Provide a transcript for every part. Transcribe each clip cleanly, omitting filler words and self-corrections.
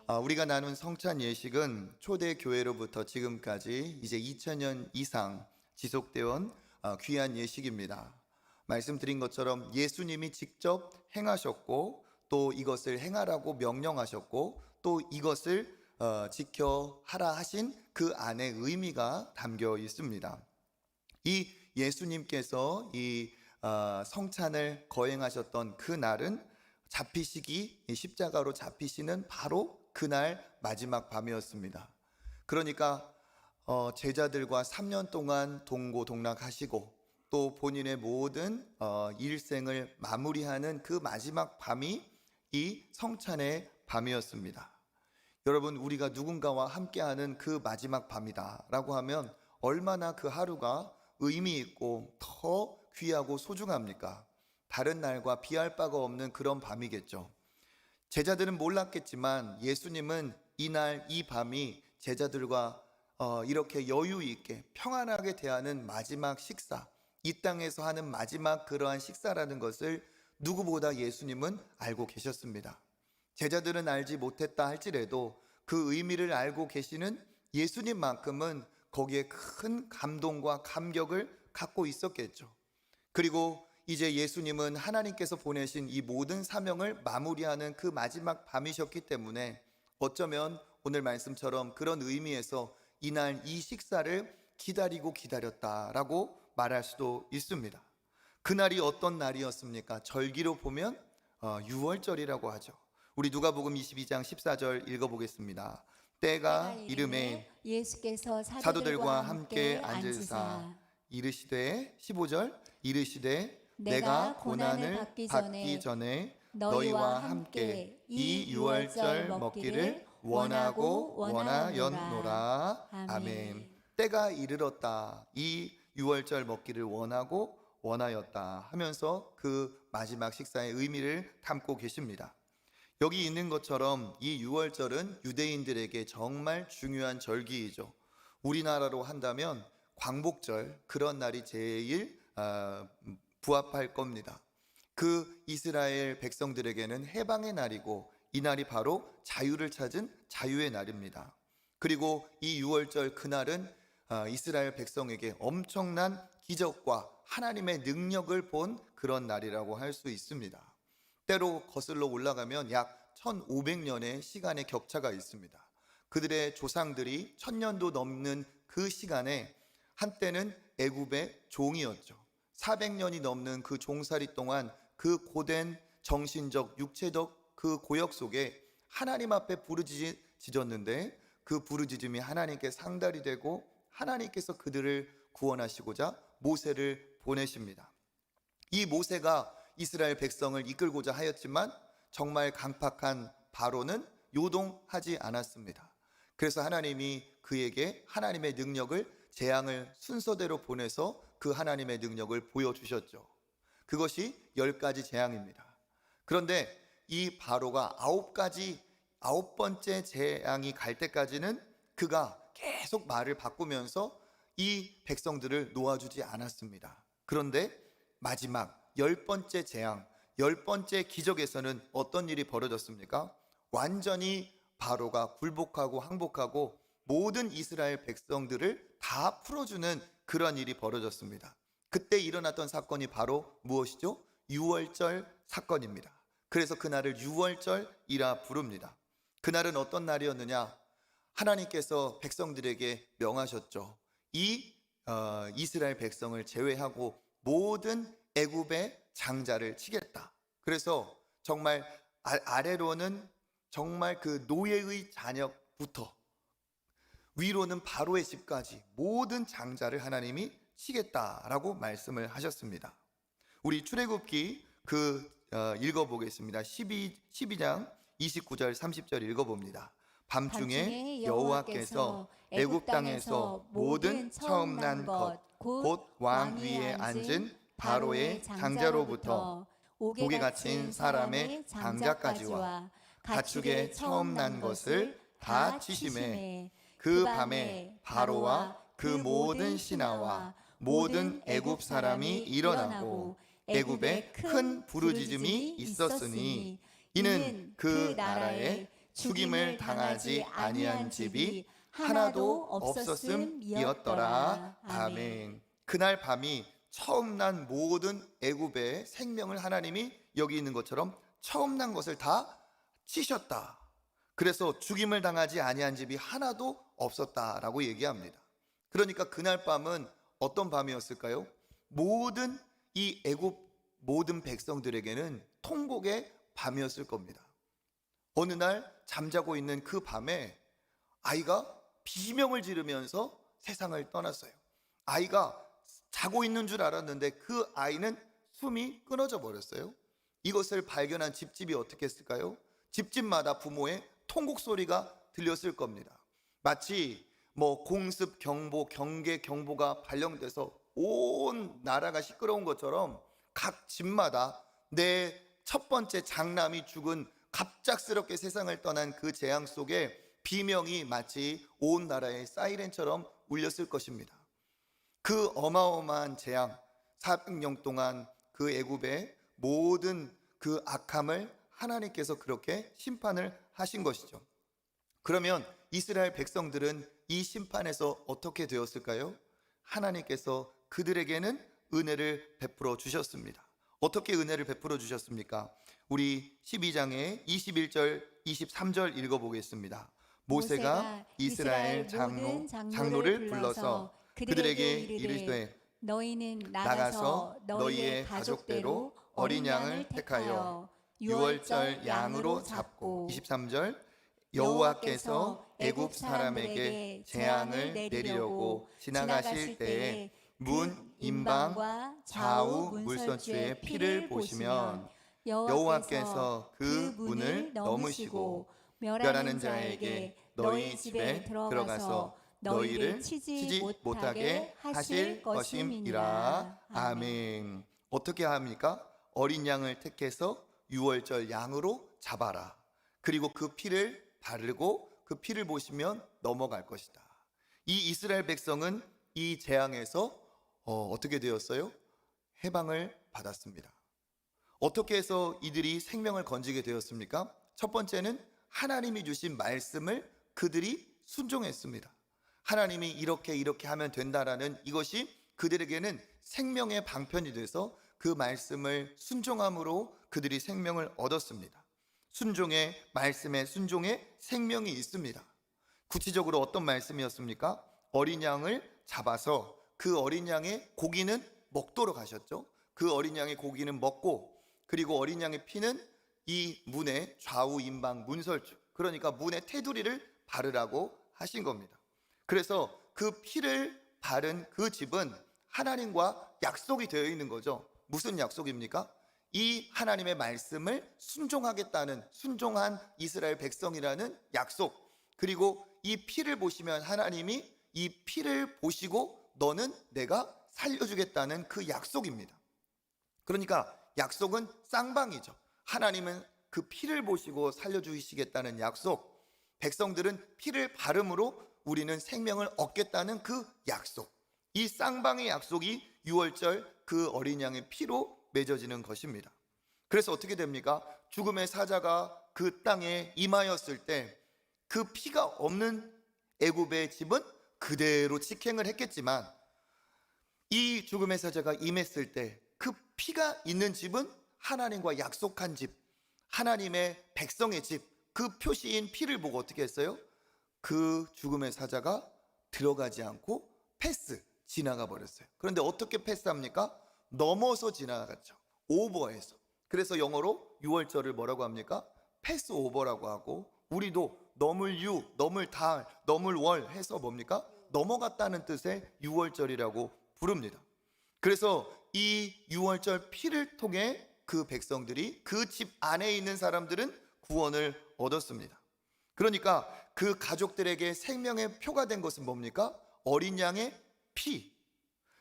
우리가 나눈 성찬 예식은 초대 교회로부터 지금까지 이제 2000년 이상 지속되어 온 귀한 예식입니다. 말씀드린 것처럼 예수님이 직접 행하셨고 또 이것을 행하라고 명령하셨고 또 이것을 지켜 하라 하신 그 안에 의미가 담겨 있습니다. 이 예수님께서 이 성찬을 거행하셨던 그 날은 잡히시기 십자가로 잡히시는 바로 그날 마지막 밤이었습니다. 그러니까 제자들과 3년 동안 동고동락하시고 또 본인의 모든 일생을 마무리하는 그 마지막 밤이 이 성찬의 밤이었습니다. 여러분, 우리가 누군가와 함께하는 그 마지막 밤이다 라고 하면 얼마나 그 하루가 의미 있고 더 귀하고 소중합니까? 다른 날과 비할 바가 없는 그런 밤이겠죠. 제자들은 몰랐겠지만 예수님은 이날 이 밤이 제자들과 이렇게 여유 있게 평안하게 대하는 마지막 식사, 이 땅에서 하는 마지막 그러한 식사라는 것을 누구보다 예수님은 알고 계셨습니다. 제자들은 알지 못했다 할지라도 그 의미를 알고 계시는 예수님만큼은 거기에 큰 감동과 감격을 갖고 있었겠죠. 그리고 이제 예수님은 하나님께서 보내신 이 모든 사명을 마무리하는 그 마지막 밤이셨기 때문에 어쩌면 오늘 말씀처럼 그런 의미에서 이날 이 식사를 기다리고 기다렸다라고 말할 수도 있습니다. 그날이 어떤 날이었습니까? 절기로 보면 6월절이라고 하죠. 우리 누가복음 22장 14절 읽어보겠습니다. 때가 이름에 예수께서 사도들과 함께 앉으사 이르시되 15절 이르시되 내가 고난을 받기 전에 너희와 함께 이 유월절 먹기를 원하고 원하였노라. 아멘. 때가 이르렀다. 이 유월절 먹기를 원하고 원하였다 하면서 그 마지막 식사의 의미를 담고 계십니다. 여기 있는 것처럼 이 유월절은 유대인들에게 정말 중요한 절기이죠. 우리나라로 한다면 광복절, 그런 날이 제일 부합할 겁니다. 그 이스라엘 백성들에게는 해방의 날이고 이 날이 바로 자유를 찾은 자유의 날입니다. 그리고 이 유월절 그날은 이스라엘 백성에게 엄청난 기적과 하나님의 능력을 본 그런 날이라고 할 수 있습니다. 때로 거슬러 올라가면 약 1500년의 시간의 격차가 있습니다. 그들의 조상들이 1000년도 넘는 그 시간에 한때는 애굽의 종이었죠. 400년이 넘는 그 종살이 동안 그 고된 정신적, 육체적 그 고역 속에 하나님 앞에 부르짖었는데 그 부르짖음이 하나님께 상달이 되고 하나님께서 그들을 구원하시고자 모세를 보내십니다. 이 모세가 이스라엘 백성을 이끌고자 하였지만 정말 강팍한 바로는 요동하지 않았습니다. 그래서 하나님이 그에게 하나님의 능력을 재앙을 순서대로 보내서 그 하나님의 능력을 보여주셨죠. 그것이 10가지 재앙입니다. 그런데 이 바로가 9번째 재앙이 갈 때까지는 그가 계속 말을 바꾸면서 이 백성들을 놓아주지 않았습니다. 그런데 마지막 10번째 재앙, 10번째 기적에서는 어떤 일이 벌어졌습니까? 완전히 바로가 굴복하고 항복하고 모든 이스라엘 백성들을 다 풀어주는 그런 일이 벌어졌습니다. 그때 일어났던 사건이 바로 무엇이죠? 유월절 사건입니다. 그래서 그날을 유월절이라 부릅니다. 그날은 어떤 날이었느냐? 하나님께서 백성들에게 명하셨죠. 이 이스라엘 백성을 제외하고 모든 애굽의 장자를 치겠다. 그래서 정말 아래로는 정말 그 노예의 자녀부터 위로는 바로의 집까지 모든 장자를 하나님이 치겠다라고 말씀을 하셨습니다. 우리 출애굽기 읽어보겠습니다. 12장 29절 30절 읽어봅니다. 밤중에 여호와께서 애굽 땅에서 모든 처음 난 것 곧 왕 위에 앉은 바로의 장자로부터 옥에 갇힌 사람의 장자까지와 가축의 처음 난 것을 다 치심해 그 밤에 바로와 그 모든 신하와 모든 애굽 사람이 일어나고 애굽에 큰 부르짖음이 있었으니 이는 그 나라에 죽임을 당하지 아니한 집이 하나도 없었음이었더라. 아멘. 그날 밤이 처음 난 모든 애굽의 생명을 하나님이 여기 있는 것처럼 처음 난 것을 다 치셨다. 그래서 죽임을 당하지 아니한 집이 하나도 없었다라고 얘기합니다. 그러니까 그날 밤은 어떤 밤이었을까요? 모든 이 애굽 모든 백성들에게는 통곡의 밤이었을 겁니다. 어느 날 잠자고 있는 그 밤에 아이가 비명을 지르면서 세상을 떠났어요. 아이가 자고 있는 줄 알았는데 그 아이는 숨이 끊어져 버렸어요. 이것을 발견한 집집이 어떻게 했을까요? 집집마다 부모의 통곡 소리가 들렸을 겁니다. 마치 공습 경보, 경계 경보가 발령돼서 온 나라가 시끄러운 것처럼 각 집마다 내 첫 번째 장남이 죽은 갑작스럽게 세상을 떠난 그 재앙 속에 비명이 마치 온 나라의 사이렌처럼 울렸을 것입니다. 그 어마어마한 재앙, 400년 동안 그 애굽의 모든 그 악함을 하나님께서 그렇게 심판을 하신 것이죠. 그러면 이스라엘 백성들은 이 심판에서 어떻게 되었을까요? 하나님께서 그들에게는 은혜를 베풀어 주셨습니다. 어떻게 은혜를 베풀어 주셨습니까? 우리 12장의 21절, 23절 읽어보겠습니다. 모세가 이스라엘 장로를 불러서 그들에게 이르되 너희는 나가서 너희의 가족대로 어린 양을 택하여 유월절 양으로 잡고 23절 여호와께서 애굽 사람에게 재앙을 내리려고 지나가실 때에 문 임방과 좌우 물선추의 피를 보시면 여호와께서 그 문을 넘으시고 멸하는 자에게 너희 집에 들어가서 너희를 치지 못하게 하실 것임이라. 아멘. 어떻게 합니까? 어린 양을 택해서 유월절 양으로 잡아라. 그리고 그 피를 바르고 그 피를 보시면 넘어갈 것이다. 이 이스라엘 백성은 이 재앙에서 어떻게 되었어요? 해방을 받았습니다. 어떻게 해서 이들이 생명을 건지게 되었습니까? 첫 번째는 하나님이 주신 말씀을 그들이 순종했습니다. 하나님이 이렇게 하면 된다라는 이것이 그들에게는 생명의 방편이 돼서 그 말씀을 순종함으로 그들이 생명을 얻었습니다. 순종의 말씀에 순종의 생명이 있습니다. 구체적으로 어떤 말씀이었습니까? 어린 양을 잡아서 그 어린 양의 고기는 먹도록 하셨죠. 그 어린 양의 고기는 먹고 그리고 어린 양의 피는 이 문의 좌우 임방 문설주, 그러니까 문의 테두리를 바르라고 하신 겁니다. 그래서 그 피를 바른 그 집은 하나님과 약속이 되어 있는 거죠. 무슨 약속입니까? 이 하나님의 말씀을 순종하겠다는 순종한 이스라엘 백성이라는 약속, 그리고 이 피를 보시면 하나님이 이 피를 보시고 너는 내가 살려주겠다는 그 약속입니다. 그러니까 약속은 쌍방이죠. 하나님은 그 피를 보시고 살려주시겠다는 약속, 백성들은 피를 바름으로 우리는 생명을 얻겠다는 그 약속, 이 쌍방의 약속이 유월절 그 어린 양의 피로 맺어지는 것입니다. 그래서 어떻게 됩니까? 죽음의 사자가 그 땅에 임하였을 때 그 피가 없는 애굽의 집은 그대로 직행을 했겠지만 이 죽음의 사자가 임했을 때 그 피가 있는 집은 하나님과 약속한 집, 하나님의 백성의 집, 그 표시인 피를 보고 어떻게 했어요? 그 죽음의 사자가 들어가지 않고 지나가 버렸어요. 그런데 어떻게 패스합니까? 넘어서 지나갔죠. 오버해서. 그래서 영어로 유월절을 뭐라고 합니까? 패스 오버라고 하고, 우리도 넘을 유, 넘을 달, 넘을 월 해서 뭡니까? 넘어갔다는 뜻의 유월절이라고 부릅니다. 그래서 이 유월절 피를 통해 그 백성들이, 그 집 안에 있는 사람들은 구원을 얻었습니다. 그러니까 그 가족들에게 생명의 표가 된 것은 뭡니까? 어린 양의 피,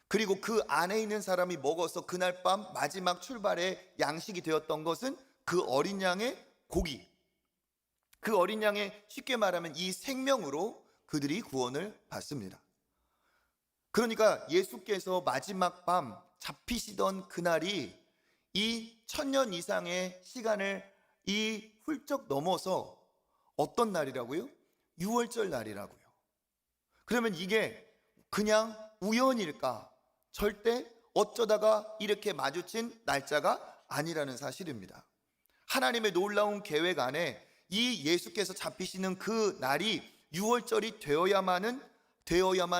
그리고 그 안에 있는 사람이 먹어서 그날 밤 마지막 출발의 양식이 되었던 것은 그 어린 양의 고기, 그 어린 양의, 쉽게 말하면 이 생명으로 그들이 구원을 받습니다. 그러니까 예수께서 마지막 밤 잡히시던 그날이 이 1000년 이상의 시간을 이 훌쩍 넘어서 어떤 날이라고요? 유월절 날이라고요. 그러면 이게 그냥 우연일까? 절대 어쩌다가 이렇게 마주친 날짜가 아니라는 사실입니다. 하나님의 놀라운 계획 안에 이 예수께서 잡히시는 그 날이 유월절이 되어야만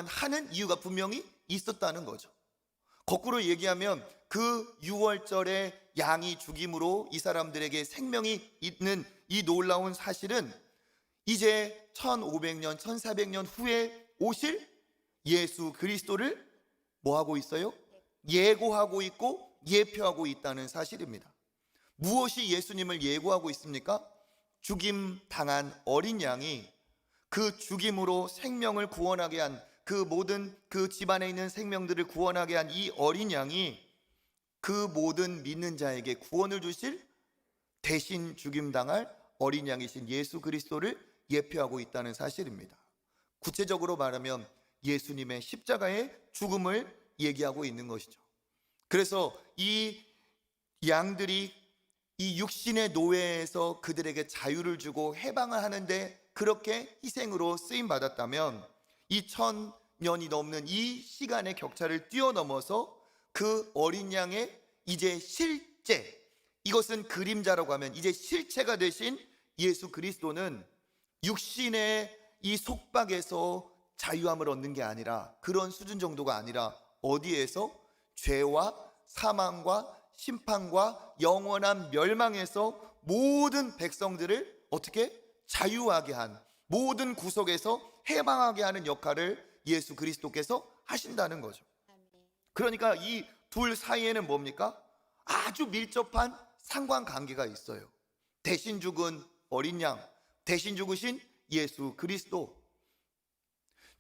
하는 이유가 분명히 있었다는 거죠. 거꾸로 얘기하면 그 유월절에 양이 죽임으로 이 사람들에게 생명이 있는 이 놀라운 사실은 이제 1500년, 1400년 후에 오실 예수 그리스도를 뭐 하고 있어요? 예고하고 있고 예표하고 있다는 사실입니다. 무엇이 예수님을 예고하고 있습니까? 죽임 당한 어린 양이 그 죽임으로 생명을 구원하게 한 그 모든 그 집안에 있는 생명들을 구원하게 한 이 어린 양이 그 모든 믿는 자에게 구원을 주실 대신 죽임당할 어린 양이신 예수 그리스도를 예표하고 있다는 사실입니다. 구체적으로 말하면 예수님의 십자가의 죽음을 얘기하고 있는 것이죠. 그래서 이 양들이 이 육신의 노예에서 그들에게 자유를 주고 해방을 하는데 그렇게 희생으로 쓰임 받았다면 이 1000년이 넘는 이 시간의 격차를 뛰어넘어서 그 어린 양의 이제 실제, 이것은 그림자라고 하면 이제 실체가 되신 예수 그리스도는 육신의 이 속박에서 자유함을 얻는 게 아니라, 그런 수준 정도가 아니라 어디에서? 죄와 사망과 심판과 영원한 멸망에서 모든 백성들을 어떻게 자유하게 한, 모든 구속에서 해방하게 하는 역할을 예수 그리스도께서 하신다는 거죠. 그러니까 이 둘 사이에는 뭡니까? 아주 밀접한 상관관계가 있어요. 대신 죽은 어린 양, 대신 죽으신 예수 그리스도,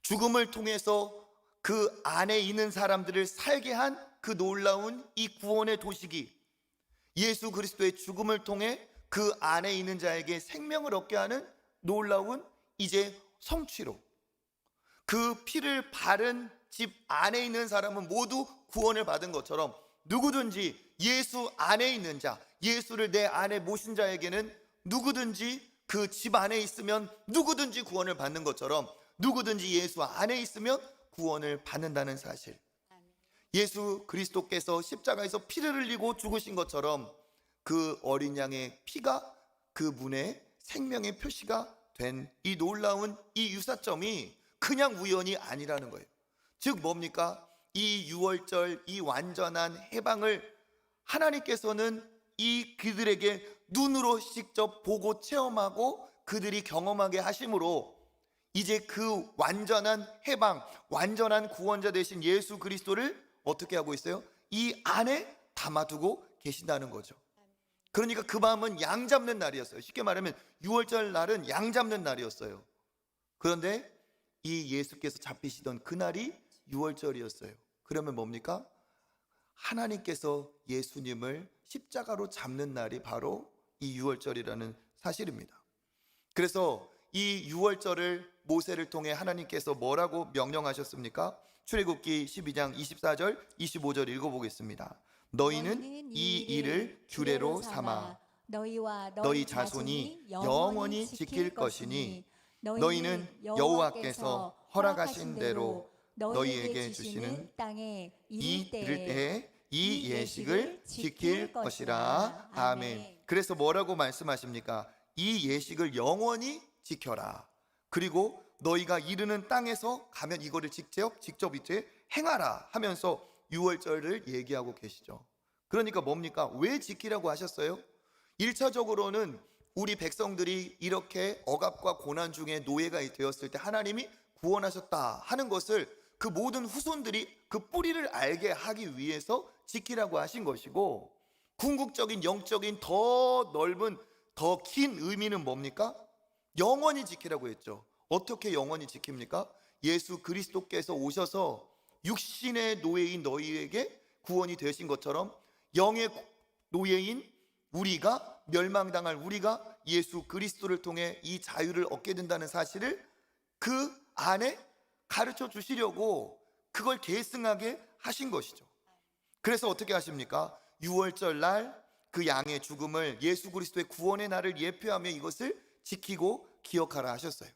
죽음을 통해서 그 안에 있는 사람들을 살게 한 그 놀라운 이 구원의 도시기, 예수 그리스도의 죽음을 통해 그 안에 있는 자에게 생명을 얻게 하는 놀라운 이제 성취로, 그 피를 바른 집 안에 있는 사람은 모두 구원을 받은 것처럼 누구든지 예수 안에 있는 자, 예수를 내 안에 모신 자에게는 누구든지 그 집 안에 있으면 누구든지 구원을 받는 것처럼 누구든지 예수 안에 있으면 구원을 받는다는 사실, 예수 그리스도께서 십자가에서 피를 흘리고 죽으신 것처럼 그 어린 양의 피가 그 문에 생명의 표시가 된 이 놀라운 이 유사점이 그냥 우연이 아니라는 거예요. 즉 뭡니까? 이 유월절, 이 완전한 해방을 하나님께서는 이 그들에게 눈으로 직접 보고 체험하고 그들이 경험하게 하심으로 이제 그 완전한 해방, 완전한 구원자 되신 예수 그리스도를 어떻게 하고 있어요? 이 안에 담아두고 계신다는 거죠. 그러니까 그 밤은 양 잡는 날이었어요. 쉽게 말하면 유월절 날은 양 잡는 날이었어요. 그런데 이 예수께서 잡히시던 그날이 유월절이었어요. 그러면 뭡니까? 하나님께서 예수님을 십자가로 잡는 날이 바로 이 유월절이라는 사실입니다. 그래서 이 유월절을 모세를 통해 하나님께서 뭐라고 명령하셨습니까? 출애굽기 12장 24절 25절 읽어보겠습니다. 너희는 이 일을 규례로 삼아 너희와 너희 자손이 영원히 지킬 것이니 너희는 여호와께서 허락하신 대로 너희에게 주시는 땅에 이 이를 때에 이 예식을 지킬 것이라. 아멘. 그래서 뭐라고 말씀하십니까? 이 예식을 영원히 지켜라. 그리고 너희가 이르는 땅에서 가면 이거를 직접 이제 행하라 하면서 유월절을 얘기하고 계시죠. 그러니까 뭡니까? 왜 지키라고 하셨어요? 1차적으로는 우리 백성들이 이렇게 억압과 고난 중에 노예가 되었을 때 하나님이 구원하셨다 하는 것을 그 모든 후손들이 그 뿌리를 알게 하기 위해서 지키라고 하신 것이고, 궁극적인 영적인 더 넓은 더 긴 의미는 뭡니까? 영원히 지키라고 했죠. 어떻게 영원히 지킵니까? 예수 그리스도께서 오셔서 육신의 노예인 너희에게 구원이 되신 것처럼 영의 노예인 우리가, 멸망당할 우리가 예수 그리스도를 통해 이 자유를 얻게 된다는 사실을 그 안에 가르쳐 주시려고 그걸 계승하게 하신 것이죠. 그래서 어떻게 하십니까? 유월절 날 그 양의 죽음을 예수 그리스도의 구원의 날을 예표하며 이것을 지키고 기억하라 하셨어요.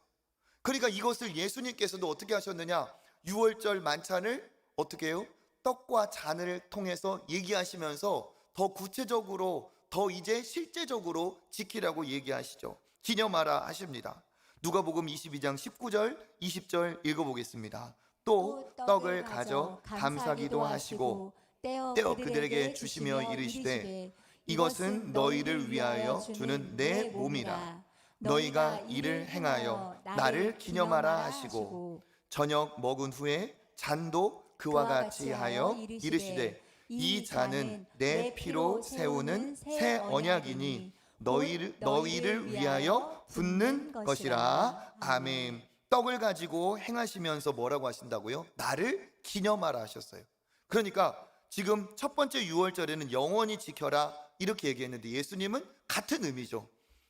그러니까 이것을 예수님께서도 어떻게 하셨느냐, 유월절 만찬을 어떻게 해요? 떡과 잔을 통해서 얘기하시면서 더 구체적으로, 더 이제 실제적으로 지키라고 얘기하시죠. 기념하라 하십니다. 누가복음 22장 19절 20절 읽어보겠습니다. 또 떡을 가져 감사기도 하시고 떼어 그들에게 주시며 이르시되 이것은 너희를 위하여 주는 내 몸이라. 너희가 이를 행하여 나를 기념하라 하시고 저녁 먹은 후에 잔도 그와 같이 하여 이르시되 이 잔은 내 피로 세우는 새 언약이니 너희를 위하여 붓는 것이라. 아멘. 떡을 가지고 행하시면서 뭐라고 하신다고요? 나를 기념하라 하셨어요. 그러니까 지금 첫 번째 유월절에는 영원히 지켜라 이렇게 얘기했는데 예수님은 같은 의미죠.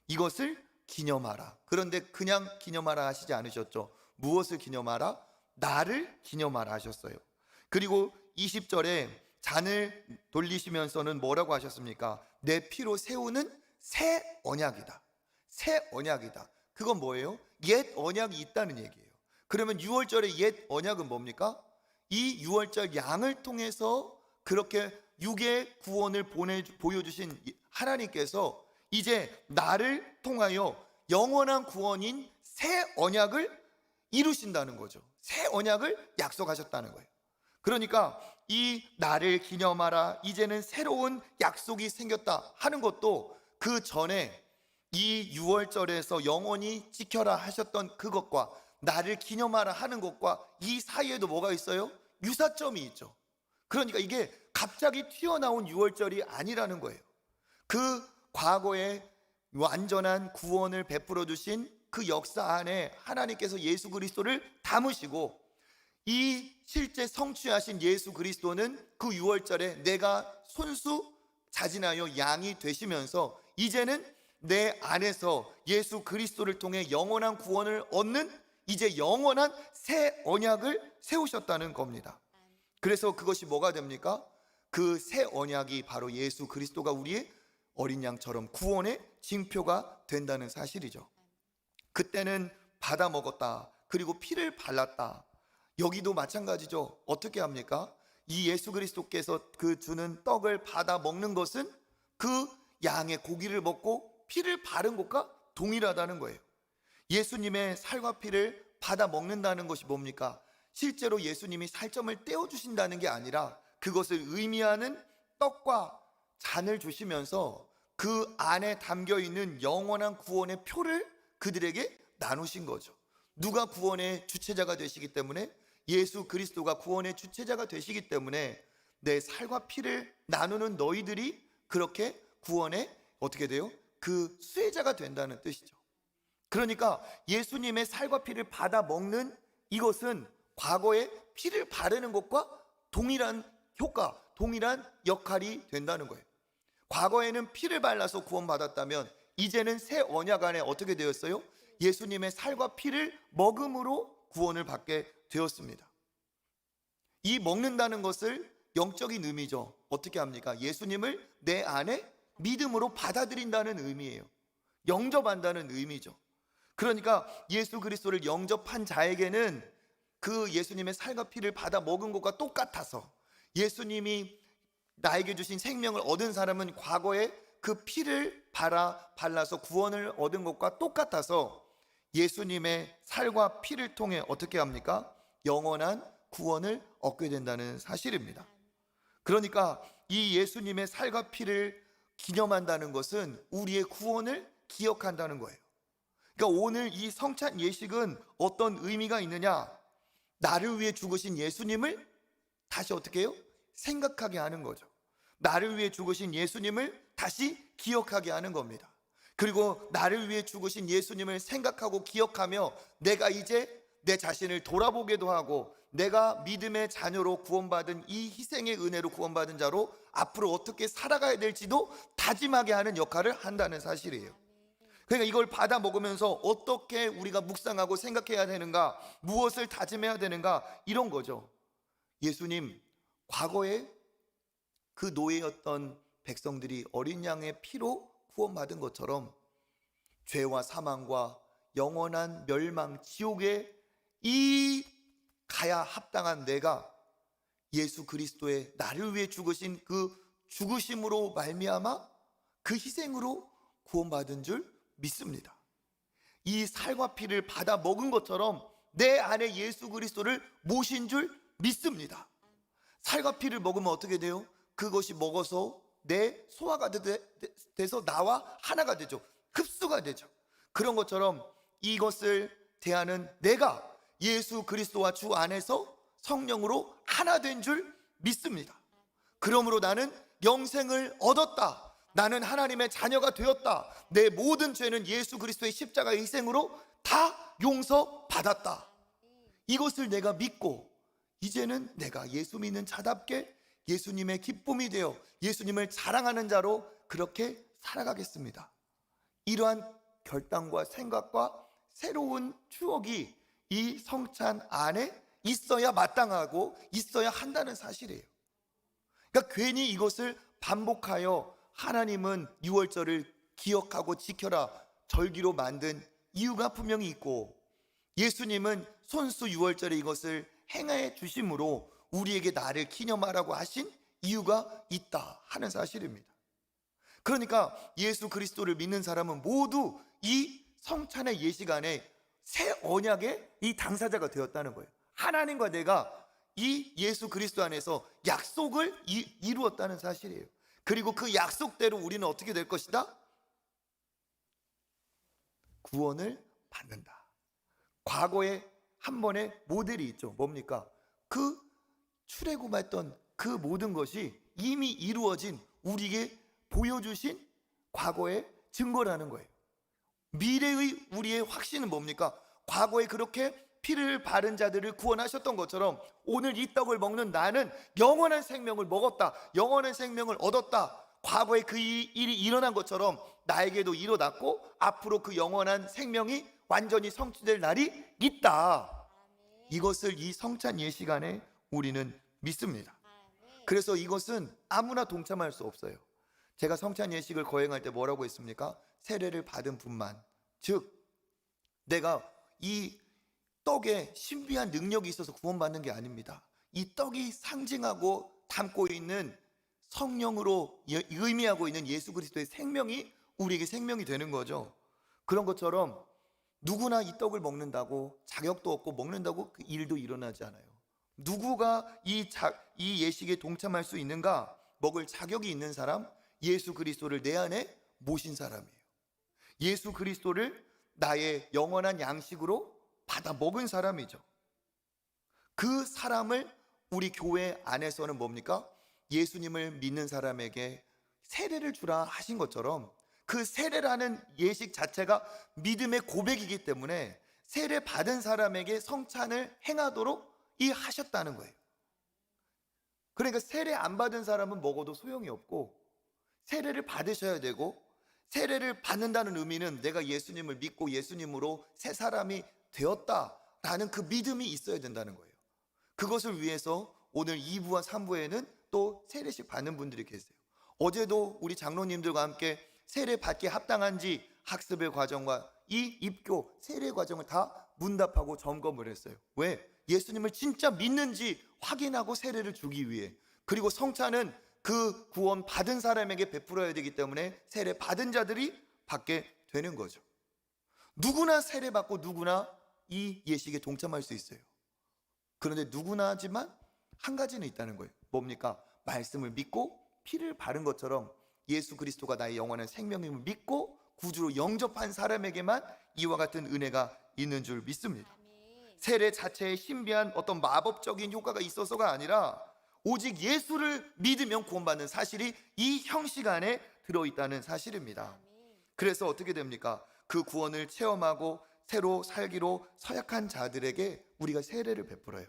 이것을 기념하라. 그런데 그냥 기념하라 하시지 않으셨죠. 무엇을 기념하라? 나를 기념하라 하셨어요. 그리고 20절에 잔을 돌리시면서는 뭐라고 하셨습니까? 내 피로 세우는 새 언약이다. 새 언약이다. 그건 뭐예요? 옛 언약이 있다는 얘기예요. 그러면 유월절의 옛 언약은 뭡니까? 이 유월절 양을 통해서 그렇게 육의 구원을 보여주신 하나님께서 이제 나를 통하여 영원한 구원인 새 언약을 이루신다는 거죠. 새 언약을 약속하셨다는 거예요. 그러니까 이 나를 기념하라, 이제는 새로운 약속이 생겼다 하는 것도 그 전에 이 유월절에서 영원히 지켜라 하셨던 그것과 나를 기념하라 하는 것과 이 사이에도 뭐가 있어요? 유사점이 있죠. 그러니까 이게 갑자기 튀어나온 유월절이 아니라는 거예요. 그 과거에 완전한 구원을 베풀어 주신 그 역사 안에 하나님께서 예수 그리스도를 담으시고 이 실제 성취하신 예수 그리스도는 그 유월절에 내가 손수 자진하여 양이 되시면서 이제는 내 안에서 예수 그리스도를 통해 영원한 구원을 얻는 이제 영원한 새 언약을 세우셨다는 겁니다. 그래서 그것이 뭐가 됩니까? 그 새 언약이 바로 예수 그리스도가 우리의 어린 양처럼 구원의 징표가 된다는 사실이죠. 그때는 받아 먹었다. 그리고 피를 발랐다. 여기도 마찬가지죠. 어떻게 합니까? 이 예수 그리스도께서 그 주는 떡을 받아 먹는 것은 그 양의 고기를 먹고 피를 바른 것과 동일하다는 거예요. 예수님의 살과 피를 받아 먹는다는 것이 뭡니까? 실제로 예수님이 살점을 떼어주신다는 게 아니라 그것을 의미하는 떡과 잔을 주시면서 그 안에 담겨있는 영원한 구원의 표를 그들에게 나누신 거죠. 누가 구원의 주체자가 되시기 때문에, 예수 그리스도가 구원의 주체자가 되시기 때문에 내 살과 피를 나누는 너희들이 그렇게 구원의 어떻게 돼요? 그 수혜자가 된다는 뜻이죠. 그러니까 예수님의 살과 피를 받아 먹는 이것은 과거에 피를 바르는 것과 동일한 효과, 동일한 역할이 된다는 거예요. 과거에는 피를 발라서 구원받았다면 이제는 새 언약 안에 어떻게 되었어요? 예수님의 살과 피를 먹음으로 구원을 받게 되었습니다. 이 먹는다는 것을 영적인 의미죠. 어떻게 합니까? 예수님을 내 안에 믿음으로 받아들인다는 의미예요. 영접한다는 의미죠. 그러니까 예수 그리스도를 영접한 자에게는 그 예수님의 살과 피를 받아 먹은 것과 똑같아서, 예수님이 나에게 주신 생명을 얻은 사람은 과거에 그 피를 발라서 구원을 얻은 것과 똑같아서 예수님의 살과 피를 통해 어떻게 합니까? 영원한 구원을 얻게 된다는 사실입니다. 그러니까 이 예수님의 살과 피를 기념한다는 것은 우리의 구원을 기억한다는 거예요. 그러니까 오늘 이 성찬 예식은 어떤 의미가 있느냐? 나를 위해 죽으신 예수님을 다시 어떻게 해요? 생각하게 하는 거죠. 나를 위해 죽으신 예수님을 다시 기억하게 하는 겁니다. 그리고 나를 위해 죽으신 예수님을 생각하고 기억하며 내가 이제 내 자신을 돌아보기도 하고 내가 믿음의 자녀로 구원받은 이 희생의 은혜로 구원받은 자로 앞으로 어떻게 살아가야 될지도 다짐하게 하는 역할을 한다는 사실이에요. 그러니까 이걸 받아 먹으면서 어떻게 우리가 묵상하고 생각해야 되는가, 무엇을 다짐해야 되는가, 이런 거죠. 예수님, 과거에 그 노예였던 백성들이 어린 양의 피로 구원받은 것처럼 죄와 사망과 영원한 멸망 지옥에 이 가야 합당한 내가 예수 그리스도의 나를 위해 죽으신 그 죽으심으로 말미암아 그 희생으로 구원받은 줄 믿습니다. 이 살과 피를 받아 먹은 것처럼 내 안에 예수 그리스도를 모신 줄 믿습니다. 살과 피를 먹으면 어떻게 돼요? 그것이 먹어서 내 소화가 돼서 나와 하나가 되죠. 흡수가 되죠. 그런 것처럼 이것을 대하는 내가 예수 그리스도와 주 안에서 성령으로 하나 된 줄 믿습니다. 그러므로 나는 영생을 얻었다. 나는 하나님의 자녀가 되었다. 내 모든 죄는 예수 그리스도의 십자가의 희생으로 다 용서받았다. 이것을 내가 믿고 이제는 내가 예수 믿는 자답게 예수님의 기쁨이 되어 예수님을 자랑하는 자로 그렇게 살아가겠습니다. 이러한 결단과 생각과 새로운 추억이 이 성찬 안에 있어야 마땅하고 있어야 한다는 사실이에요. 그러니까 괜히 이것을 반복하여 하나님은 유월절을 기억하고 지켜라 절기로 만든 이유가 분명히 있고, 예수님은 손수 유월절에 이것을 행해 주심으로 우리에게 나를 기념하라고 하신 이유가 있다 하는 사실입니다. 그러니까 예수 그리스도를 믿는 사람은 모두 이 성찬의 예식 안에 새 언약의 이 당사자가 되었다는 거예요. 하나님과 내가 이 예수 그리스도 안에서 약속을 이루었다는 사실이에요. 그리고 그 약속대로 우리는 어떻게 될 것이다? 구원을 받는다. 과거에 한 번의 모델이 있죠. 뭡니까? 그 출애굽했던 그 모든 것이 이미 이루어진 우리에게 보여주신 과거의 증거라는 거예요. 미래의 우리의 확신은 뭡니까? 과거에 그렇게 피를 바른 자들을 구원하셨던 것처럼 오늘 이 떡을 먹는 나는 영원한 생명을 먹었다. 영원한 생명을 얻었다. 과거에 그 일이 일어난 것처럼 나에게도 일어났고 앞으로 그 영원한 생명이 완전히 성취될 날이 있다. 이것을 이 성찬 예식안에 우리는 믿습니다. 그래서 이것은 아무나 동참할 수 없어요. 제가 성찬 예식을 거행할 때 뭐라고 했습니까? 세례를 받은 분만, 즉 내가 이 떡에 신비한 능력이 있어서 구원받는 게 아닙니다. 이 떡이 상징하고 담고 있는 성령으로 의미하고 있는 예수 그리스도의 생명이 우리에게 생명이 되는 거죠. 그런 것처럼 누구나 이 떡을 먹는다고 자격도 없고 먹는다고 그 일도 일어나지 않아요. 누구가 이 예식에 동참할 수 있는가? 먹을 자격이 있는 사람, 예수 그리스도를 내 안에 모신 사람이에요. 예수 그리스도를 나의 영원한 양식으로 받아 먹은 사람이죠. 그 사람을 우리 교회 안에서는 뭡니까? 예수님을 믿는 사람에게 세례를 주라 하신 것처럼 그 세례라는 예식 자체가 믿음의 고백이기 때문에 세례 받은 사람에게 성찬을 행하도록 하셨다는 거예요. 그러니까 세례 안 받은 사람은 먹어도 소용이 없고 세례를 받으셔야 되고, 세례를 받는다는 의미는 내가 예수님을 믿고 예수님으로 새 사람이 되었다라는 그 믿음이 있어야 된다는 거예요. 그것을 위해서 오늘 2부와 3부에는 또 세례식 받는 분들이 계세요. 어제도 우리 장로님들과 함께 세례 받기에 합당한지 학습의 과정과 이 입교 세례 과정을 다 문답하고 점검을 했어요. 왜? 예수님을 진짜 믿는지 확인하고 세례를 주기 위해. 그리고 성찬은 그 구원 받은 사람에게 베풀어야 되기 때문에 세례 받은 자들이 받게 되는 거죠. 누구나 세례 받고 누구나 이 예식에 동참할 수 있어요. 그런데 누구나 하지만 한 가지는 있다는 거예요. 뭡니까? 말씀을 믿고 피를 바른 것처럼 예수 그리스도가 나의 영원한 생명임을 믿고 구주로 영접한 사람에게만 이와 같은 은혜가 있는 줄 믿습니다. 세례 자체에 신비한 어떤 마법적인 효과가 있어서가 아니라 오직 예수를 믿으면 구원받는 사실이 이 형식 안에 들어있다는 사실입니다. 그래서 어떻게 됩니까? 그 구원을 체험하고 새로 살기로 서약한 자들에게 우리가 세례를 베풀어요.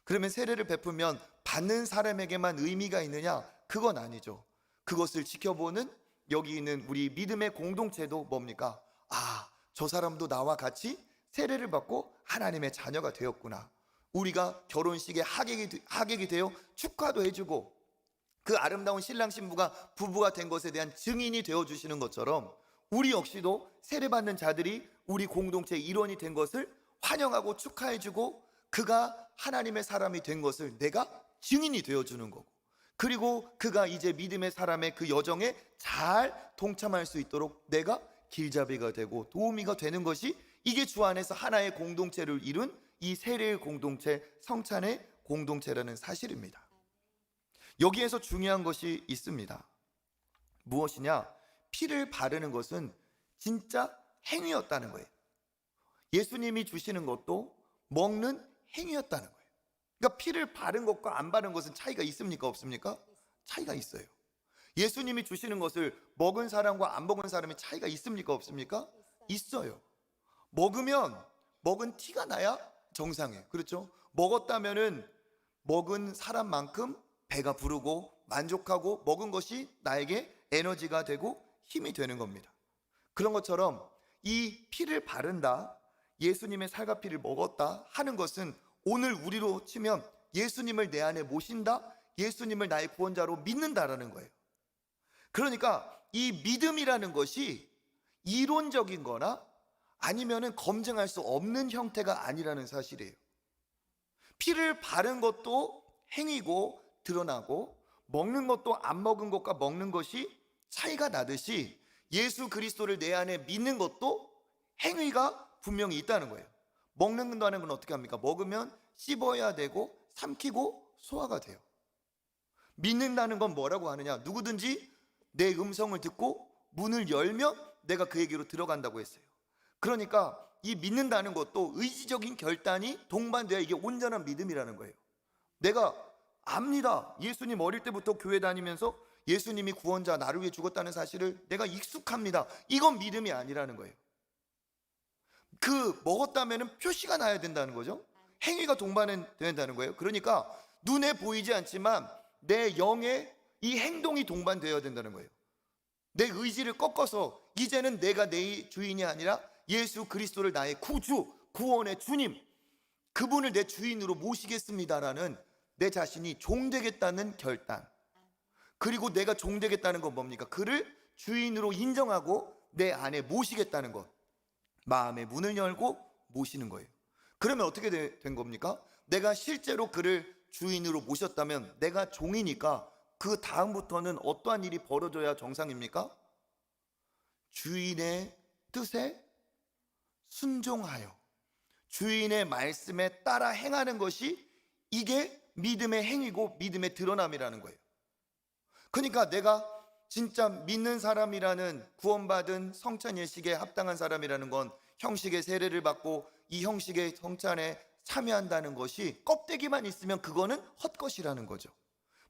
그러면 세례를 베풀면 받는 사람에게만 의미가 있느냐? 그건 아니죠. 그것을 지켜보는 여기 있는 우리 믿음의 공동체도 뭡니까? 아, 저 사람도 나와 같이 세례를 받고 하나님의 자녀가 되었구나. 우리가 결혼식에 하객이 되어 축하도 해주고 그 아름다운 신랑 신부가 부부가 된 것에 대한 증인이 되어주시는 것처럼 우리 역시도 세례받는 자들이 우리 공동체의 일원이 된 것을 환영하고 축하해주고 그가 하나님의 사람이 된 것을 내가 증인이 되어주는 거고, 그리고 그가 이제 믿음의 사람의 그 여정에 잘 동참할 수 있도록 내가 길잡이가 되고 도우미가 되는 것이, 이게 주 안에서 하나의 공동체를 이룬 이 세례의 공동체, 성찬의 공동체라는 사실입니다. 여기에서 중요한 것이 있습니다. 무엇이냐? 피를 바르는 것은 진짜 행위였다는 거예요. 예수님이 주시는 것도 먹는 행위였다는 거예요. 그러니까 피를 바른 것과 안 바른 것은 차이가 있습니까? 없습니까? 차이가 있어요. 예수님이 주시는 것을 먹은 사람과 안 먹은 사람의 차이가 있습니까? 없습니까? 있어요. 먹으면 먹은 티가 나야 정상이에요. 그렇죠? 먹었다면은 먹은 사람만큼 배가 부르고 만족하고 먹은 것이 나에게 에너지가 되고 힘이 되는 겁니다. 그런 것처럼 이 피를 바른다, 예수님의 살과 피를 먹었다 하는 것은 오늘 우리로 치면 예수님을 내 안에 모신다, 예수님을 나의 구원자로 믿는다라는 거예요. 그러니까 이 믿음이라는 것이 이론적인 거나 아니면은 검증할 수 없는 형태가 아니라는 사실이에요. 피를 바른 것도 행위고 드러나고, 먹는 것도 안 먹은 것과 먹는 것이 차이가 나듯이 예수 그리스도를 내 안에 믿는 것도 행위가 분명히 있다는 거예요. 먹는다는 건 어떻게 합니까? 먹으면 씹어야 되고 삼키고 소화가 돼요. 믿는다는 건 뭐라고 하느냐? 누구든지 내 음성을 듣고 문을 열면 내가 그에게로 들어간다고 했어요. 그러니까 이 믿는다는 것도 의지적인 결단이 동반돼야 이게 온전한 믿음이라는 거예요. 내가 압니다. 예수님 어릴 때부터 교회 다니면서 예수님이 구원자, 나를 위해 죽었다는 사실을 내가 익숙합니다. 이건 믿음이 아니라는 거예요. 그 먹었다면은 표시가 나야 된다는 거죠. 행위가 동반된다는 거예요. 그러니까 눈에 보이지 않지만 내 영에 이 행동이 동반되어야 된다는 거예요. 내 의지를 꺾어서 이제는 내가 내 주인이 아니라 예수 그리스도를 나의 구주, 구원의 주님, 그분을 내 주인으로 모시겠습니다라는 내 자신이 종되겠다는 결단, 그리고 내가 종되겠다는 건 뭡니까? 그를 주인으로 인정하고 내 안에 모시겠다는 것, 마음의 문을 열고 모시는 거예요. 그러면 어떻게 된 겁니까? 내가 실제로 그를 주인으로 모셨다면 내가 종이니까 그 다음부터는 어떠한 일이 벌어져야 정상입니까? 주인의 뜻에 순종하여 주인의 말씀에 따라 행하는 것이, 이게 믿음의 행위고 믿음의 드러남이라는 거예요. 그러니까 내가 진짜 믿는 사람이라는, 구원받은 성찬 예식에 합당한 사람이라는 건 형식의 세례를 받고 이 형식의 성찬에 참여한다는 것이 껍데기만 있으면 그거는 헛것이라는 거죠.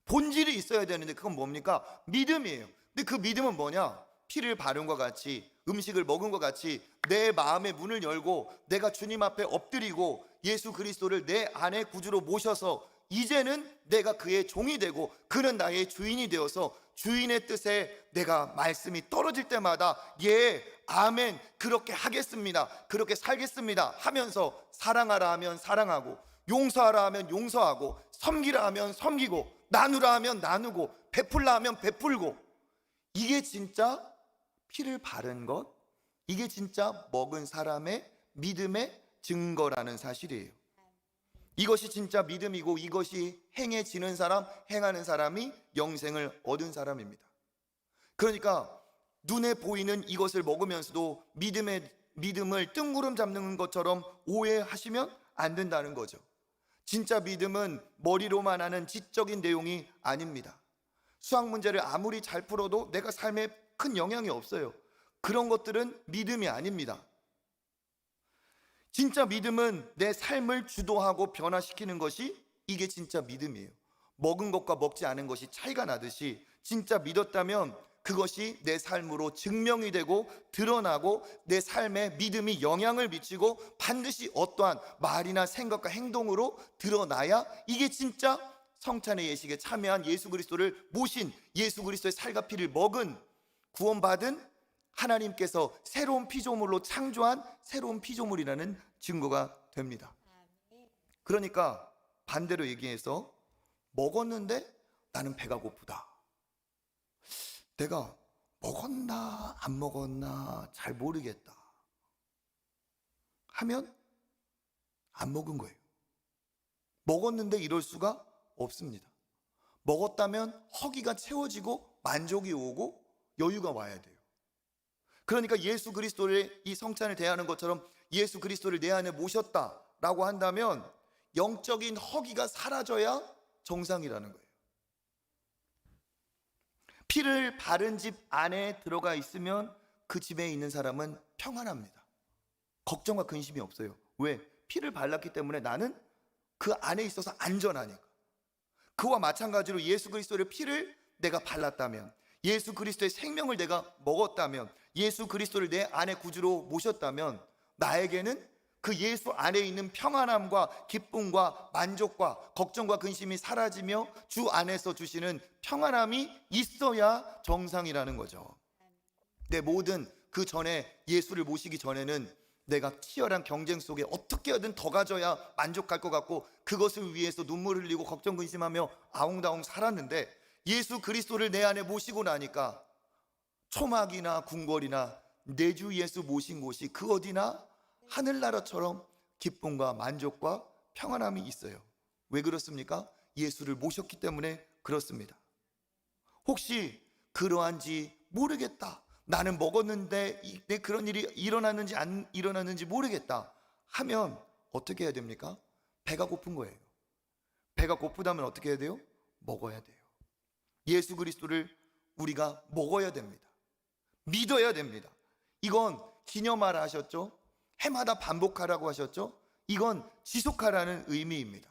본질이 있어야 되는데 그건 뭡니까? 믿음이에요. 근데 그 믿음은 뭐냐? 피를 바른 것 같이, 음식을 먹은 것 같이 내 마음의 문을 열고 내가 주님 앞에 엎드리고 예수 그리스도를 내 안에 구주로 모셔서 이제는 내가 그의 종이 되고 그는 나의 주인이 되어서 주인의 뜻에 내가 말씀이 떨어질 때마다 예, 아멘, 그렇게 하겠습니다, 그렇게 살겠습니다 하면서 사랑하라 하면 사랑하고, 용서하라 하면 용서하고, 섬기라 하면 섬기고, 나누라 하면 나누고, 베풀라 하면 베풀고, 이게 진짜 피를 바른 것, 이게 진짜 먹은 사람의 믿음의 증거라는 사실이에요. 이것이 진짜 믿음이고 이것이 행해지는 사람, 행하는 사람이 영생을 얻은 사람입니다. 그러니까 눈에 보이는 이것을 먹으면서도 믿음을 뜬구름 잡는 것처럼 오해하시면 안 된다는 거죠. 진짜 믿음은 머리로만 하는 지적인 내용이 아닙니다. 수학 문제를 아무리 잘 풀어도 내가 삶에 큰 영향이 없어요. 그런 것들은 믿음이 아닙니다. 진짜 믿음은 내 삶을 주도하고 변화시키는 것이, 이게 진짜 믿음이에요. 먹은 것과 먹지 않은 것이 차이가 나듯이 진짜 믿었다면 그것이 내 삶으로 증명이 되고 드러나고 내 삶에 믿음이 영향을 미치고 반드시 어떠한 말이나 생각과 행동으로 드러나야 이게 진짜 성찬의 예식에 참여한 예수 그리스도를 모신, 예수 그리스도의 살과 피를 먹은, 구원받은 하나님께서 새로운 피조물로 창조한 새로운 피조물이라는 증거가 됩니다. 그러니까 반대로 얘기해서 먹었는데 나는 배가 고프다. 내가 먹었나 안 먹었나 잘 모르겠다. 하면 안 먹은 거예요. 먹었는데 이럴 수가 없습니다. 먹었다면 허기가 채워지고 만족이 오고 여유가 와야 돼요. 그러니까 예수 그리스도를 이 성찬을 대하는 것처럼 예수 그리스도를 내 안에 모셨다라고 한다면 영적인 허기가 사라져야 정상이라는 거예요. 피를 바른 집 안에 들어가 있으면 그 집에 있는 사람은 평안합니다. 걱정과 근심이 없어요. 왜? 피를 발랐기 때문에 나는 그 안에 있어서 안전하니까. 그와 마찬가지로 예수 그리스도의 피를 내가 발랐다면, 예수 그리스도의 생명을 내가 먹었다면, 예수 그리스도를 내 안에 구주로 모셨다면 나에게는 그 예수 안에 있는 평안함과 기쁨과 만족과 걱정과 근심이 사라지며 주 안에서 주시는 평안함이 있어야 정상이라는 거죠. 내 모든 그 전에 예수를 모시기 전에는 내가 치열한 경쟁 속에 어떻게 하든 더 가져야 만족할 것 같고 그것을 위해서 눈물 흘리고 걱정 근심하며 아웅다웅 살았는데 예수 그리스도를 내 안에 모시고 나니까 초막이나 궁궐이나 내 주 예수 모신 곳이 그 어디나 하늘나라처럼 기쁨과 만족과 평안함이 있어요. 왜 그렇습니까? 예수를 모셨기 때문에 그렇습니다. 혹시 그러한지 모르겠다, 나는 먹었는데 내 그런 일이 일어났는지 안 일어났는지 모르겠다 하면 어떻게 해야 됩니까? 배가 고픈 거예요. 배가 고프다면 어떻게 해야 돼요? 먹어야 돼요. 예수 그리스도를 우리가 먹어야 됩니다. 믿어야 됩니다. 이건 기념하라 하셨죠? 해마다 반복하라고 하셨죠? 이건 지속하라는 의미입니다.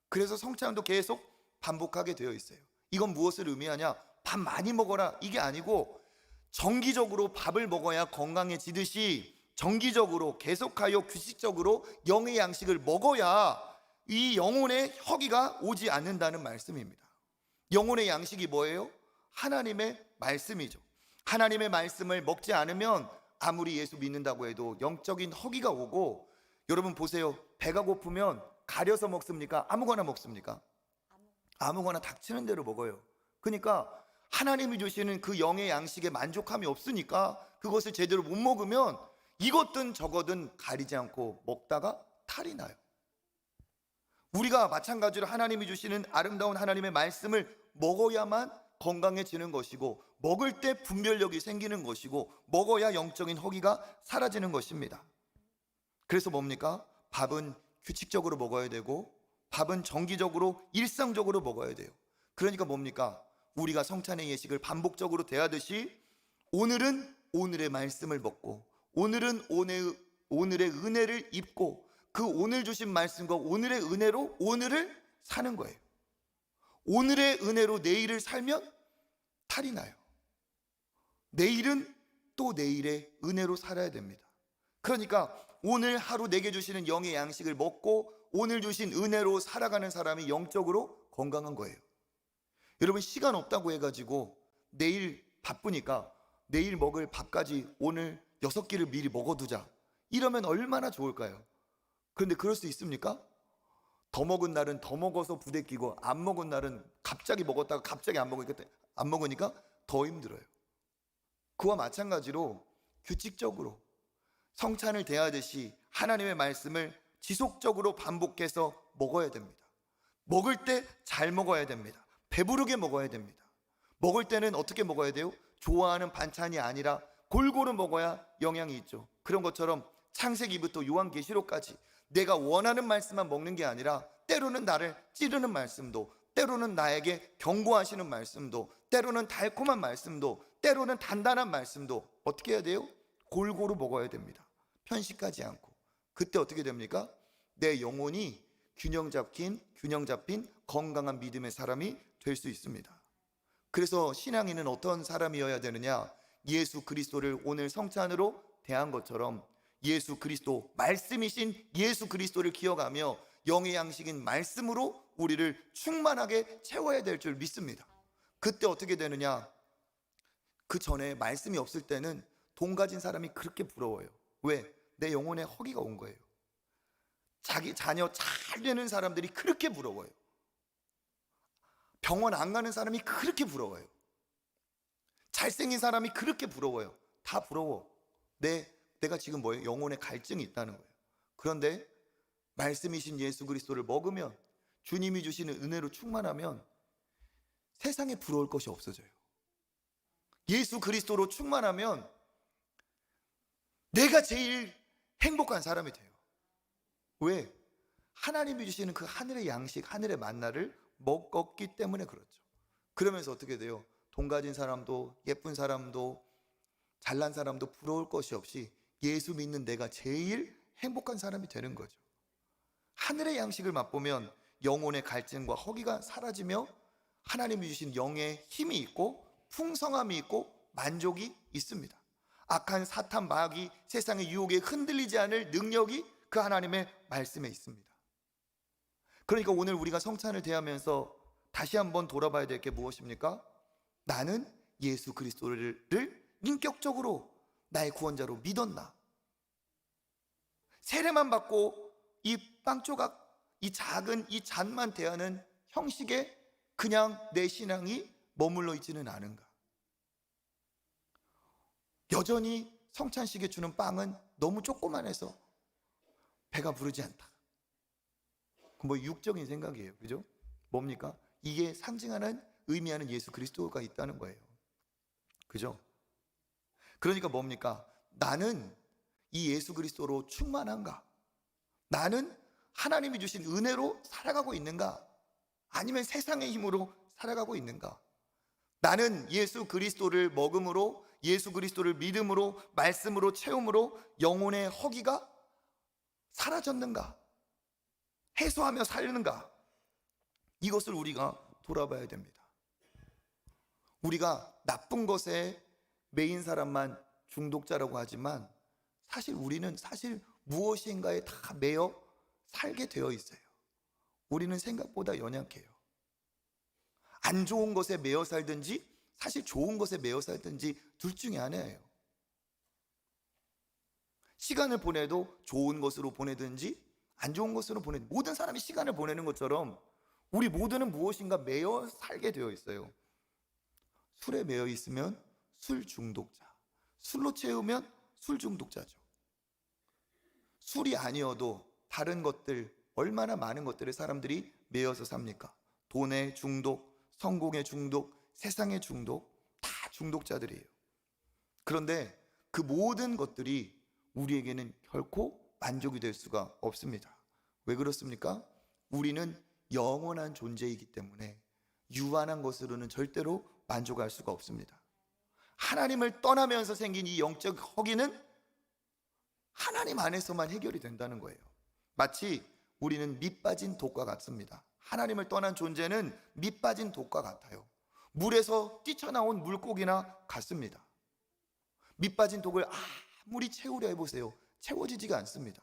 그래서 성찬도 계속 반복하게 되어 있어요. 이건 무엇을 의미하냐? 밥 많이 먹어라 이게 아니고 정기적으로 밥을 먹어야 건강해지듯이 정기적으로 계속하여 규칙적으로 영의 양식을 먹어야 이 영혼의 허기가 오지 않는다는 말씀입니다. 영혼의 양식이 뭐예요? 하나님의 말씀이죠. 하나님의 말씀을 먹지 않으면 아무리 예수 믿는다고 해도 영적인 허기가 오고, 여러분 보세요. 배가 고프면 가려서 먹습니까? 아무거나 먹습니까? 아무거나 닥치는 대로 먹어요. 그러니까 하나님이 주시는 그 영의 양식에 만족함이 없으니까 그것을 제대로 못 먹으면 이것든 저거든 가리지 않고 먹다가 탈이 나요. 우리가 마찬가지로 하나님이 주시는 아름다운 하나님의 말씀을 먹어야만 건강해지는 것이고, 먹을 때 분별력이 생기는 것이고, 먹어야 영적인 허기가 사라지는 것입니다. 그래서 뭡니까? 밥은 규칙적으로 먹어야 되고 밥은 정기적으로 일상적으로 먹어야 돼요. 그러니까 뭡니까? 우리가 성찬의 예식을 반복적으로 대하듯이 오늘은 오늘의 말씀을 먹고 오늘은 오늘의 은혜를 입고 그 오늘 주신 말씀과 오늘의 은혜로 오늘을 사는 거예요. 오늘의 은혜로 내일을 살면 탈이 나요. 내일은 또 내일의 은혜로 살아야 됩니다. 그러니까 오늘 하루 내게 주시는 영의 양식을 먹고 오늘 주신 은혜로 살아가는 사람이 영적으로 건강한 거예요. 여러분, 시간 없다고 해가지고 내일 바쁘니까 내일 먹을 밥까지 오늘 6끼를 미리 먹어두자, 이러면 얼마나 좋을까요? 그런데 그럴 수 있습니까? 더 먹은 날은 더 먹어서 부대끼고 안 먹은 날은 갑자기 먹었다가 갑자기 안 먹으니까 더 힘들어요. 그와 마찬가지로 규칙적으로 성찬을 대하듯이 하나님의 말씀을 지속적으로 반복해서 먹어야 됩니다. 먹을 때 잘 먹어야 됩니다. 배부르게 먹어야 됩니다. 먹을 때는 어떻게 먹어야 돼요? 좋아하는 반찬이 아니라 골고루 먹어야 영향이 있죠. 그런 것처럼 창세기부터 요한계시록까지 내가 원하는 말씀만 먹는 게 아니라 때로는 나를 찌르는 말씀도, 때로는 나에게 경고하시는 말씀도, 때로는 달콤한 말씀도, 때로는 단단한 말씀도 어떻게 해야 돼요? 골고루 먹어야 됩니다. 편식하지 않고. 그때 어떻게 됩니까? 내 영혼이 균형 잡힌 건강한 믿음의 사람이 될 수 있습니다. 그래서 신앙인은 어떤 사람이어야 되느냐? 예수 그리스도를 오늘 성찬으로 대한 것처럼 예수 그리스도, 말씀이신 예수 그리스도를 기억하며 영의 양식인 말씀으로 우리를 충만하게 채워야 될 줄 믿습니다. 그때 어떻게 되느냐? 그 전에 말씀이 없을 때는 돈 가진 사람이 그렇게 부러워요. 왜? 내 영혼에 허기가 온 거예요. 자기 자녀 잘 되는 사람들이 그렇게 부러워요. 병원 안 가는 사람이 그렇게 부러워요. 잘생긴 사람이 그렇게 부러워요. 다 부러워. 내가 지금 뭐예요? 영혼에 갈증이 있다는 거예요. 그런데 말씀이신 예수 그리스도를 먹으면, 주님이 주시는 은혜로 충만하면 세상에 부러울 것이 없어져요. 예수 그리스도로 충만하면 내가 제일 행복한 사람이 돼요. 왜? 하나님이 주시는 그 하늘의 양식, 하늘의 만나를 먹었기 때문에 그렇죠. 그러면서 어떻게 돼요? 돈 가진 사람도, 예쁜 사람도, 잘난 사람도 부러울 것이 없이 예수 믿는 내가 제일 행복한 사람이 되는 거죠. 하늘의 양식을 맛보면 영혼의 갈증과 허기가 사라지며 하나님이 주신 영의 힘이 있고 풍성함이 있고 만족이 있습니다. 악한 사탄 마귀 세상의 유혹에 흔들리지 않을 능력이 그 하나님의 말씀에 있습니다. 그러니까 오늘 우리가 성찬을 대하면서 다시 한번 돌아봐야 될 게 무엇입니까? 나는 예수 그리스도를 인격적으로 나의 구원자로 믿었나? 세례만 받고 이 빵조각, 이 작은 이 잔만 대하는 형식에 그냥 내 신앙이 머물러 있지는 않은가? 여전히 성찬식에 주는 빵은 너무 조그만해서 배가 부르지 않다. 뭐 육적인 생각이에요. 그죠? 뭡니까? 이게 상징하는, 의미하는 예수 그리스도가 있다는 거예요. 그죠? 그러니까 뭡니까? 나는 이 예수 그리스도로 충만한가? 나는 하나님이 주신 은혜로 살아가고 있는가? 아니면 세상의 힘으로 살아가고 있는가? 나는 예수 그리스도를 먹음으로, 예수 그리스도를 믿음으로, 말씀으로 채움으로 영혼의 허기가 사라졌는가? 해소하며 살는가? 이것을 우리가 돌아봐야 됩니다. 우리가 나쁜 것에 매인 사람만 중독자라고 하지만 사실 우리는 무엇인가에 다 매여 살게 되어 있어요. 우리는 생각보다 연약해요. 안 좋은 것에 매여 살든지 사실 좋은 것에 매여 살든지 둘 중에 하나예요. 시간을 보내도 좋은 것으로 보내든지 안 좋은 것으로 보내든지, 모든 사람이 시간을 보내는 것처럼 우리 모두는 무엇인가 매여 살게 되어 있어요. 술에 매여 있으면 술 중독자, 술로 채우면 술 중독자죠. 술이 아니어도 다른 것들, 얼마나 많은 것들에 사람들이 매여서 삽니까? 돈의 중독, 성공의 중독, 세상의 중독, 다 중독자들이에요. 그런데 그 모든 것들이 우리에게는 결코 만족이 될 수가 없습니다. 왜 그렇습니까? 우리는 영원한 존재이기 때문에 유한한 것으로는 절대로 만족할 수가 없습니다. 하나님을 떠나면서 생긴 이 영적 허기는 하나님 안에서만 해결이 된다는 거예요. 마치 우리는 밑 빠진 독과 같습니다. 하나님을 떠난 존재는 밑 빠진 독과 같아요. 물에서 뛰쳐나온 물고기나 같습니다. 밑 빠진 독을 아무리 채우려 해보세요. 채워지지가 않습니다.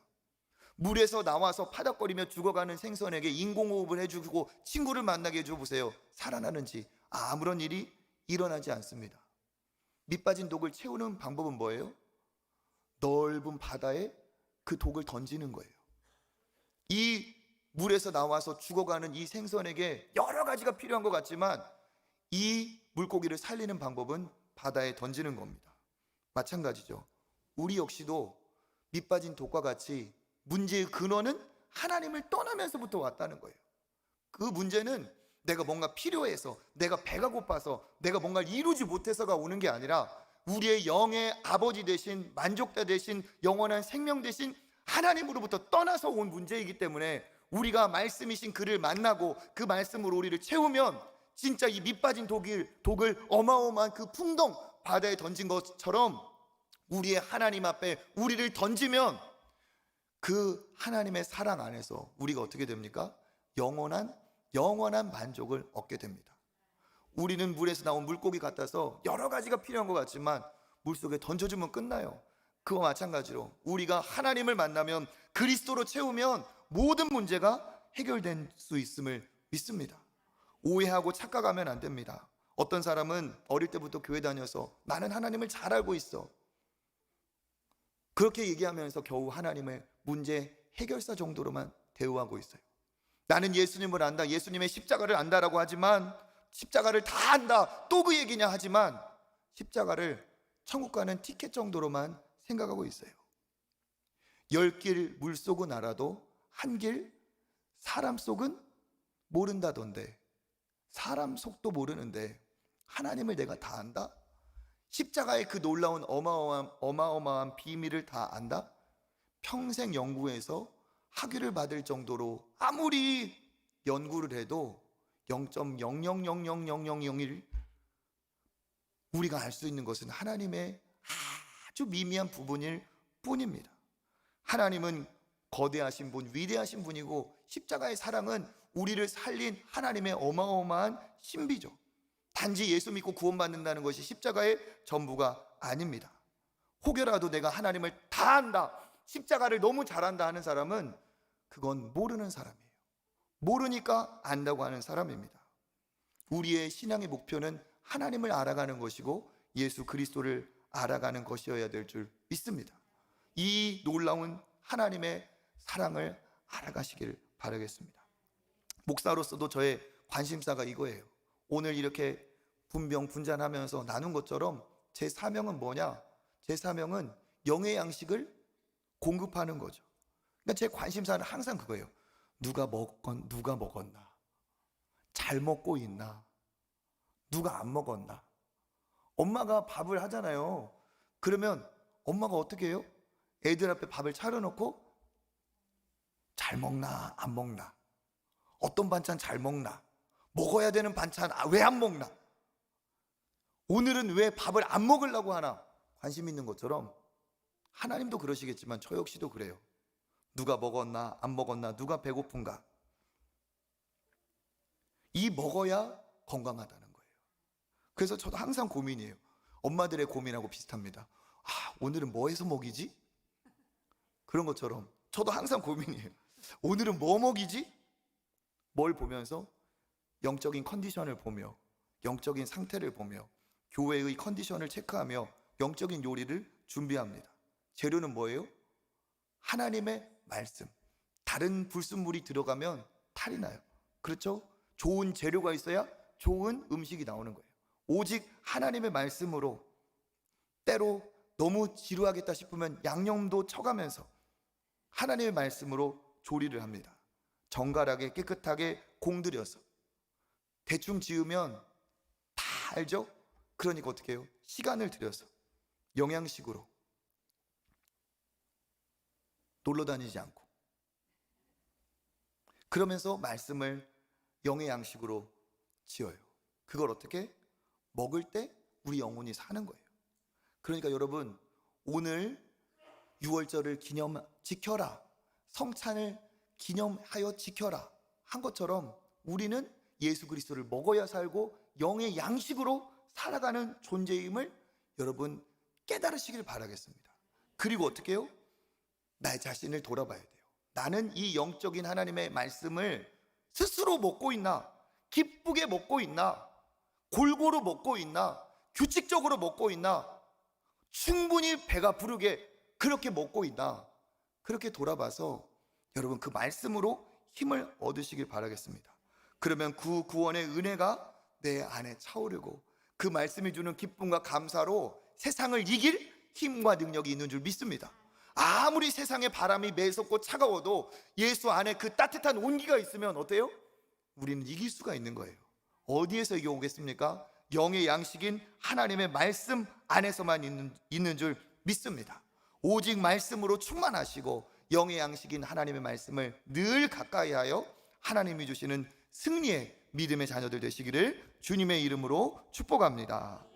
물에서 나와서 파닥거리며 죽어가는 생선에게 인공호흡을 해주고 친구를 만나게 해줘보세요. 살아나는지 아무런 일이 일어나지 않습니다. 밑 빠진 독을 채우는 방법은 뭐예요? 넓은 바다에 그 독을 던지는 거예요. 이 물에서 나와서 죽어가는 이 생선에게 여러 가지가 필요한 것 같지만 이 물고기를 살리는 방법은 바다에 던지는 겁니다. 마찬가지죠. 우리 역시도 밑 빠진 독과 같이 문제의 근원은 하나님을 떠나면서부터 왔다는 거예요. 그 문제는 내가 뭔가 필요해서, 내가 배가 고파서, 내가 뭔가를 이루지 못해서가 오는 게 아니라 우리의 영의 아버지 되신, 만족자 되신, 영원한 생명 되신 하나님으로부터 떠나서 온 문제이기 때문에 우리가 말씀이신 그를 만나고 그 말씀으로 우리를 채우면 진짜 이 밑 빠진 독을 어마어마한 그 풍덩 바다에 던진 것처럼 우리의 하나님 앞에 우리를 던지면 그 하나님의 사랑 안에서 우리가 어떻게 됩니까? 영원한 만족을 얻게 됩니다. 우리는 물에서 나온 물고기 같아서 여러 가지가 필요한 것 같지만 물속에 던져주면 끝나요. 그와 마찬가지로 우리가 하나님을 만나면, 그리스도로 채우면 모든 문제가 해결될 수 있음을 믿습니다. 오해하고 착각하면 안 됩니다. 어떤 사람은 어릴 때부터 교회 다녀서 나는 하나님을 잘 알고 있어, 그렇게 얘기하면서 겨우 하나님을 문제 해결사 정도로만 대우하고 있어요. 나는 예수님을 안다, 예수님의 십자가를 안다라고 하지만, 십자가를 다 안다, 또 그 얘기냐 하지만 십자가를 천국 가는 티켓 정도로만 생각하고 있어요. 10길 물속은 알아도 한 길 사람 속은 모른다던데, 사람 속도 모르는데 하나님을 내가 다 안다? 십자가의 그 놀라운 어마어마한 비밀을 다 안다? 평생 연구해서 학위를 받을 정도로 아무리 연구를 해도 0.00000001 우리가 알 수 있는 것은 하나님의 아주 미미한 부분일 뿐입니다. 하나님은 거대하신 분, 위대하신 분이고 십자가의 사랑은 우리를 살린 하나님의 어마어마한 신비죠. 단지 예수 믿고 구원받는다는 것이 십자가의 전부가 아닙니다. 혹여라도 내가 하나님을 다 안다, 십자가를 너무 잘한다 하는 사람은 그건 모르는 사람이에요. 모르니까 안다고 하는 사람입니다. 우리의 신앙의 목표는 하나님을 알아가는 것이고 예수 그리스도를 알아가는 것이어야 될 줄 믿습니다. 이 놀라운 하나님의 사랑을 알아가시길 바라겠습니다. 목사로서도 저의 관심사가 이거예요. 오늘 이렇게 분명분잔하면서 나눈 것처럼 제 사명은 뭐냐? 제 사명은 영의 양식을 공급하는 거죠. 그러니까 제 관심사는 항상 그거예요. 누가 먹었나? 잘 먹고 있나? 누가 안 먹었나? 엄마가 밥을 하잖아요. 그러면 엄마가 어떻게 해요? 애들 앞에 밥을 차려놓고 잘 먹나 안 먹나? 어떤 반찬 잘 먹나? 먹어야 되는 반찬 왜 안 먹나? 오늘은 왜 밥을 안 먹으려고 하나? 관심 있는 것처럼 하나님도 그러시겠지만 저 역시도 그래요. 누가 먹었나 안 먹었나? 누가 배고픈가? 이 먹어야 건강하다는 거예요. 그래서 저도 항상 고민이에요. 엄마들의 고민하고 비슷합니다. 오늘은 뭐 해서 먹이지? 그런 것처럼 저도 항상 고민이에요. 오늘은 뭐 먹이지? 뭘 보면서? 영적인 컨디션을 보며, 영적인 상태를 보며, 교회의 컨디션을 체크하며 영적인 요리를 준비합니다. 재료는 뭐예요? 하나님의 말씀. 다른 불순물이 들어가면 탈이 나요. 그렇죠? 좋은 재료가 있어야 좋은 음식이 나오는 거예요. 오직 하나님의 말씀으로, 때로 너무 지루하겠다 싶으면 양념도 쳐가면서 하나님의 말씀으로 조리를 합니다. 정갈하게 깨끗하게 공들여서. 대충 지으면 다 알죠? 그러니까 어떻게 해요? 시간을 들여서 영양식으로 놀러 다니지 않고, 그러면서 말씀을 영의 양식으로 지어요. 그걸 어떻게? 먹을 때 우리 영혼이 사는 거예요. 그러니까 여러분, 오늘 6월절을 지켜라, 성찬을 기념하여 지켜라 한 것처럼 우리는 예수 그리스도를 먹어야 살고 영의 양식으로 살아가는 존재임을 여러분 깨달으시길 바라겠습니다. 그리고 어떻게 해요? 나의 자신을 돌아봐야 돼요. 나는 이 영적인 하나님의 말씀을 스스로 먹고 있나? 기쁘게 먹고 있나? 골고루 먹고 있나? 규칙적으로 먹고 있나? 충분히 배가 부르게 그렇게 먹고 있나? 그렇게 돌아봐서 여러분 그 말씀으로 힘을 얻으시길 바라겠습니다. 그러면 그 구원의 은혜가 내 안에 차오르고 그 말씀이 주는 기쁨과 감사로 세상을 이길 힘과 능력이 있는 줄 믿습니다. 아무리 세상의 바람이 매섭고 차가워도 예수 안에 그 따뜻한 온기가 있으면 어때요? 우리는 이길 수가 있는 거예요. 어디에서 이겨오겠습니까? 영의 양식인 하나님의 말씀 안에서만 있는 줄 믿습니다. 오직 말씀으로 충만하시고 영의 양식인 하나님의 말씀을 늘 가까이 하여 하나님이 주시는 승리의 믿음의 자녀들 되시기를 주님의 이름으로 축복합니다.